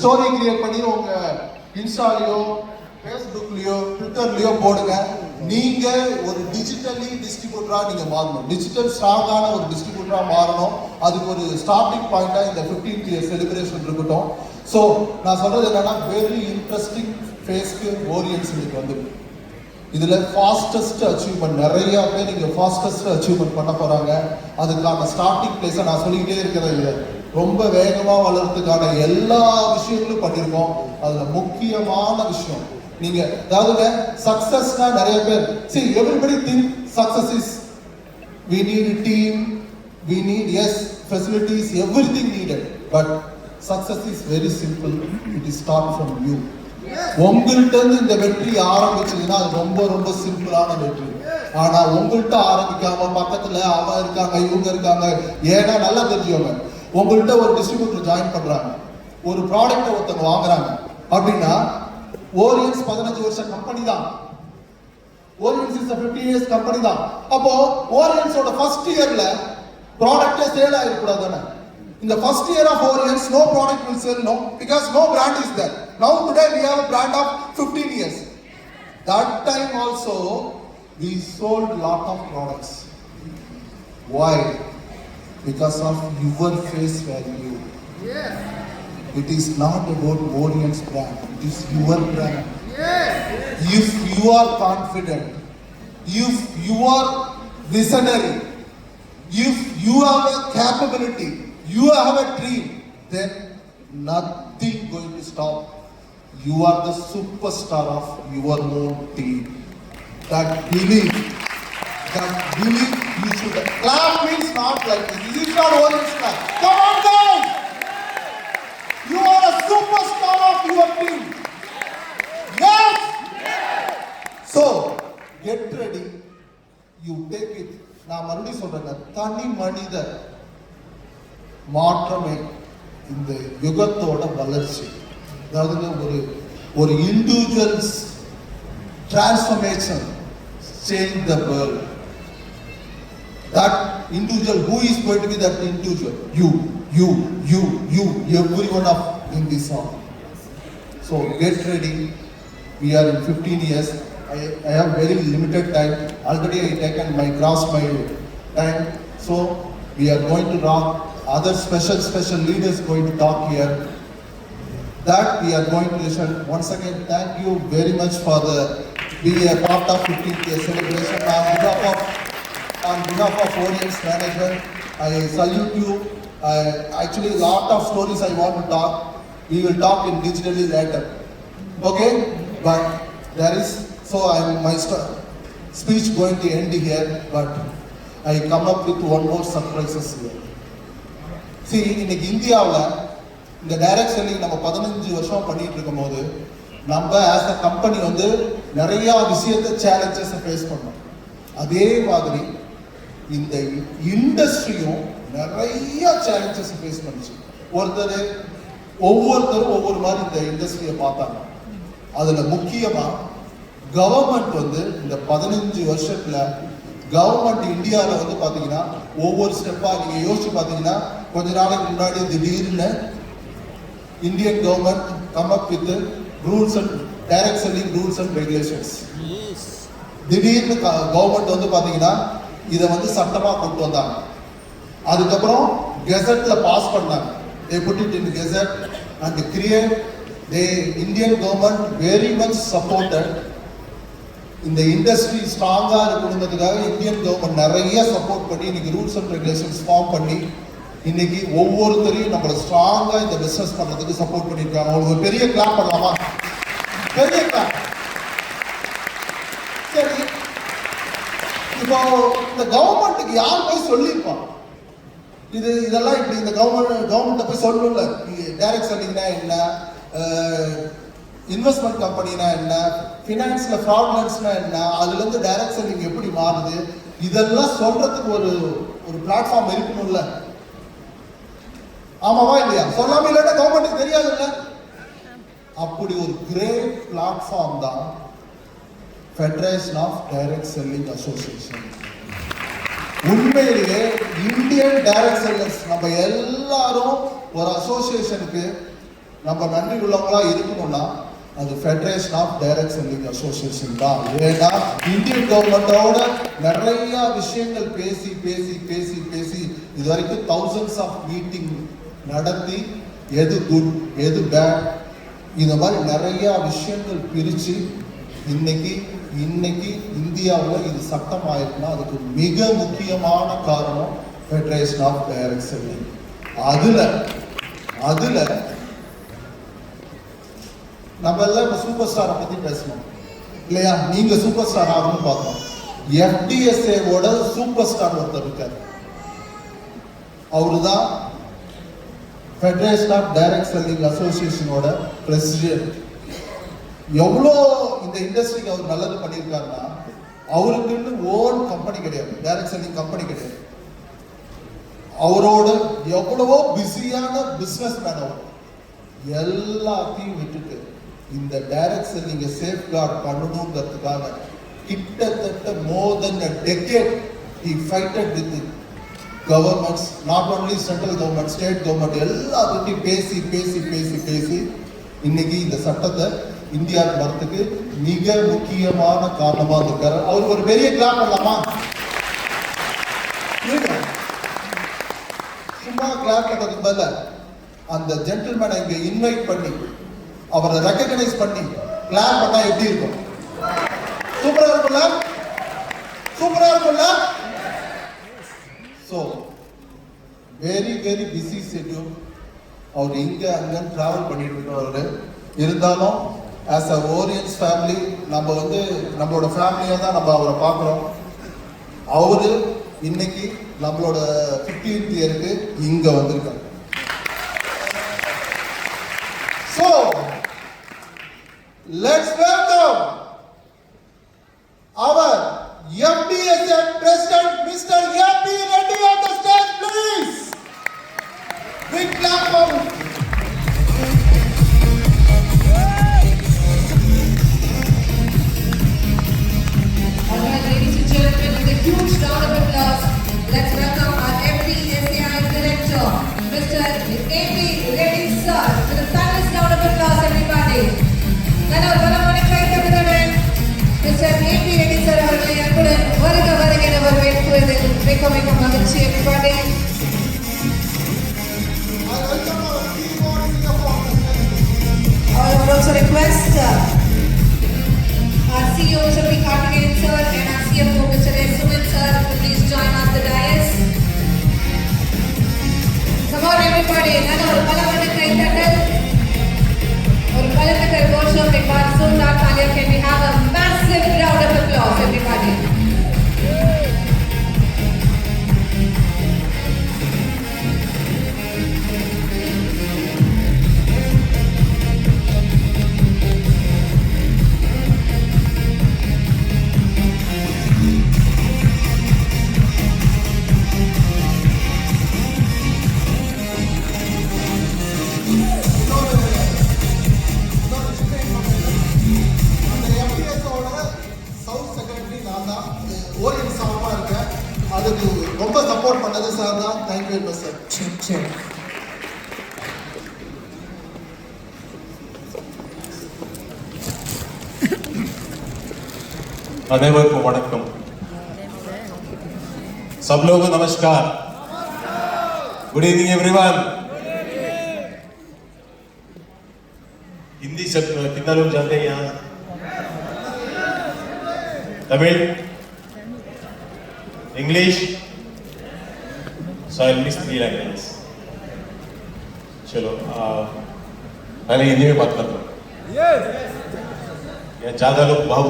Story create பண்ணி உங்க இன்ஸ்டாலயோ ஃபேஸ்புக்லயோ ட்விட்டர்லயோ போடுங்க. நீங்க ஒரு டிஜிட்டலி டிஸ்ட்ரிபியூட்டரா நீங்க மாறணும், டிஜிட்டல் ஸ்ட்ராங்கான ஒரு டிஸ்ட்ரிபியூட்டரா மாறணும். அதுக்கு ஒரு ஸ்டார்டிங் பாயிண்டா இந்த 15th இயர் செலிப்ரேஷன் இருக்கட்டும். ஸோ நான் சொல்றது என்னன்னா, வெரி இன்ட்ரெஸ்டிங் ஃபேஸ்க்கு ஓரியன்ஸ் இன்னைக்கு வந்து இதுல ஃபாஸ்டஸ்ட் அச்சீவ்மெண்ட் நிறைய பேர் இங்க ஃபாஸ்டஸ்ட் அச்சீவ்மெண்ட் பண்ண போறாங்க. அதுக்கான ஸ்டார்டிங் பிளேஸை நான் சொல்லிக்கிட்டே இருக்கிறது, ரொம்ப வேகமா வளர்றதுக்கான எல்லா விஷயங்களும் பண்ணியிருக்கோம். அதுல முக்கியமான விஷயம் நீங்க அதாவது சக்சஸ்னா நிறைய பேர் see everybody think success is we need a team, we need yes facilities, everything needed, but success is very simple. It is start from you. உங்கள்கிட்ட இருந்து இந்த வெற்றி ஆரம்பிச்சதுன்னா அது ரொம்ப ரொம்ப சிம்பிளான வெற்றி. ஆனா உங்கள்கிட்ட ஆரம்பிக்காம பக்கத்துல அவன் இருக்காங்க இவங்க இருக்காங்க, ஏன்னா நல்லா தெரிஞ்சவங்க உங்கள்கிட்ட ஒரு டிஸ்ட்ரிபியூட்டர் ஜாயின் பண்றாங்க, ஒரு ப்ராடக்ட் ஒருத்தவங்க வாங்குறாங்க அப்படின்னா ஓரியன்ஸ் 15 வருஷம் கம்பெனி தான், ஓரியன்ஸ் இஸ் 15 இயர்ஸ் கம்பெனி தான். அப்போ ஓரியன்ஸோட ஃபர்ஸ்ட் இயர்ல ப்ராடக்ட்டே சேல் ஆயிடக்கூடாது தானே. In the first year of Oriens, no product will sell, no, because no brand is there. Now today we have a brand of 15 years. That time also we sold lot of products. Why? Because of your face value. Yes. It is not about Oriens brand. It is your brand. Yes. If you are confident, if you are visionary, if you have a capability, you have a dream, then nothing going to stop. You are the superstar of your own team. That belief you should clap means not like this. This is not Oriens clap. Come on guys, you are a superstar of your team. Yes. So get ready, you take it. நான் மறுபடியும் சொல்றேன், தனி மனிதர் மாற்றமே இந்த யுகத்தோட வளர்ச்சி. அதாவது ஒரு individuals transformation change the world. That individual who is going to be that individual? You everyone of in this song. So get ready. We are in 15 years. I have very limited time. Already I taken my cross my time. So we are going to rock. Other special leaders going to talk here. That we are going to listen. Once again, thank you very much for being a part of 15th year celebration. On behalf of Oriens management, I salute you. Actually, a lot of stories I want to talk. We will talk in digitally later. Okay, but there is my speech going to end here. But I come up with one more surprises here. See, இன்னைக்கு இந்தியாவில் இந்த direct selling நம்ம 15 வருஷம் பண்ணிட்டு இருக்கும் போது நம்ம as a company வந்து நிறைய விஷயத்தை சேலஞ்சஸை ஃபேஸ் பண்ணோம். அதே மாதிரி இந்த இண்டஸ்ட்ரியும் நிறைய சேலஞ்சஸ் ஃபேஸ் பண்ணிச்சு. ஒவ்வொருத்தரும் ஒவ்வொரு மாதிரி இந்த இண்டஸ்ட்ரியை பார்த்தாங்க. அதுல முக்கியமா கவர்மெண்ட் வந்து இந்த 15 வருஷத்துல கவர்மெண்ட் இந்தியாவில் வந்து பார்த்தீங்கன்னா ஒவ்வொரு ஸ்டெப்பாக நீங்கள் யோசிச்சு பார்த்தீங்கன்னா, கொஞ்ச நாளைக்கு முன்னாடி திடீர்னு Indian government come up with rules and direct selling rules and regulations. திடீர்னு கவர்மெண்ட் வந்து பார்த்தீங்கன்னா இதை வந்து சட்டமாக கொண்டு வந்தாங்க. அதுக்கப்புறம் கெசட்ல பாஸ் பண்ணாங்க. they put it in gazette and create. the Indian government very much supported. இந்த இண்டஸ்ட்ரி ஸ்ட்ராங்கா இருக்கணுங்கிறதுக்காக இந்தியன் கவர்மெண்ட் நிறைய சப்போர்ட் பண்ணி இன்னைக்கு ரூல்ஸ் அண்ட் ரெகுலேஷன்ஸ் ஃபார்ம் பண்ணி இன்னைக்கு ஒவ்வொருத்தரையும் நம்மளை ஸ்ட்ராங்கா இந்த பிசினஸ் பண்றதுக்கு சப்போர்ட் பண்ணிருக்காங்க. உங்களுக்கு ஒரு பெரிய கிளாப் பண்ணலாமா? பெரிய கிளாப். சரி, இப்போ இந்த கவர்மெண்ட்டுக்கு யார் போய் சொல்லியிருப்பான் இதெல்லாம் இப்படி இந்த கவர்மெண்ட் போய் சொல்லணும்ல, டைரக்ட் செல்லிங்னா என்ன, இன்வெஸ்ட்மெண்ட் கம்பெனினா என்ன, ஃபினான்ஸ்ல ஃப்ராட்லன்ஸ்னா என்ன, அதுல இருந்து டைரக்ட் செல்லிங் எப்படி மாறுது, இதெல்லாம் சொல்றதுக்கு ஒரு பிளாட்ஃபார்ம் இருக்கணும்ல. ஆமாவா இல்லையா? சொல்லாம இல்லைன்னா கவர்மெண்ட்டுக்கு தெரியாது இல்ல. அப்படி ஒரு கிரேட் பிளாட்ஃபார்ம் தான் federation of direct selling association. உண்மையிலேயே இந்தியன் டைரக்ட் செல்லர்ஸ் நம்ம எல்லாரும் ஒரு அசோசியேஷனுக்கு நம்ம நன்றி உள்ளவங்களா இருக்கணும்னா அது federation of direct selling association தான். ஏன்னா இந்தியன் கவர்மெண்டோட நிறைய விஷயங்கள் பேசி பேசி பேசி பேசி இது வரைக்கும் thousands ஆஃப் மீட்டிங் நடத்தி எது குட் எது பேட் இந்த மாதிரி நிறைய விஷயங்கள் பிரிச்சு இன்னைக்கு இந்தியாவில் இது சட்டம் ஆயிருக்குன்னா அதுக்கு மிக முக்கியமான காரணம் ஃபெடரேஷன் ஆஃப் டைரக்ட் செல்லிங். அதுல நம்ம எல்லாம் இப்ப சூப்பர் ஸ்டாரை பத்தி பேசணும் இல்லையா? நீங்க சூப்பர் ஸ்டார் ஆகணும்னு பார்க்கணும். FDSA ஓட சூப்பர் ஸ்டார் ஒருத்தர் இருக்காரு. அவருதான் ஃபெடரேஷன் ஆஃப் டைரக்ட் செல்லிங் அசோசியேஷனோட பிரசிடென்ட். எவ்வளோ இந்த இண்டஸ்ட்ரிக்கு அவர் நல்லது பண்ணியிருக்காருன்னா, அவருக்குன்னு ஓன் கம்பெனி கிடையாது, டைரக்ட் செல்லிங் கம்பெனி கிடையாது. அவரோட எவ்வளவோ பிஸியான பிசினஸ் மேன் அவர் எல்லாத்தையும் விட்டுட்டு இந்த டைரக்ட் செல்லிங்கை சேஃப் கார்டு பண்ணணுங்கிறதுக்காக கிட்டத்தட்ட மோர் தென் a decade he fighted with the governments, not only central government, state government எல்லாத்தையும் பேசி பேசி பேசி பேசி இன்னைக்கு இந்த சட்டத்தை இந்தியாவுக்கு வரத்துக்கு மிக முக்கியமான காரணமா இருக்காரு. அவருக்கு ஒரு பெரிய கிளாப் பண்ணலாமா? சும்மா கிளாப் பண்றதுக்கு பதிலா அந்த ஜென்டில்மேனை இங்க இன்வைட் பண்ணி அவரை ரெகக்னைஸ் பண்ணி கிளாப் பண்ணா எப்படி இருக்கும்? சூப்பரா இருக்கும்ல? சூப்பரா இருக்கும்ல? So very very busy schedule. அவர் இங்க அங்க டிராவல் பண்ணிட்டு இருக்கிறவரு இருந்தாலும் ஆஸ் அ ஓரியன்ஸ் ஃபேமிலி நம்ம வந்து நம்மளோட ஃபேமிலியா தான் நம்ம அவரை பார்க்குறோம். அவரு இன்னைக்கு நம்மளோட 15th இயருக்கு இங்க வந்திருக்காரு. So let's welcome our FDSA President Mr. A.P. Reddy on the stage, please. Big clap for him. Ladies and gentlemen, with a huge round of applause, let's welcome our FDSAI Director, Mr. A.P. Reddy sir. With a fabulous round of applause, everybody. Now, Mr. A.P. Reddy sir, அவர்களை அன்புடன் வருக வருக என வரவேற்பதில் மிக மிக மகிழ்ச்சி everybody. I would also request our CEO, Mr. P. Karthikeyan sir, and our CFO, Mr. S. Sumit sir, to please join us the dais. Come on everybody, ஒரு பலமான கைத்தட்டல், ஒரு பலத்த கோஷம் एक बार जोरदार तालियां. Can we have a massive round of applause everybody? அதுக்கு ரொம்ப சப்போர்ட் பண்ணது சார் தான். Thank you very much sir. அனைவருக்கும் வணக்கம். सब लोगों को नमस्कार. Good evening everyone. हिंदी सब कितना लोग जानते हैं यहाँ? Tamil, English, so I'll mix 3 languages. चलो पहले हिंदी में बात करता हूँ. यहाँ ज्यादा लोग बहुत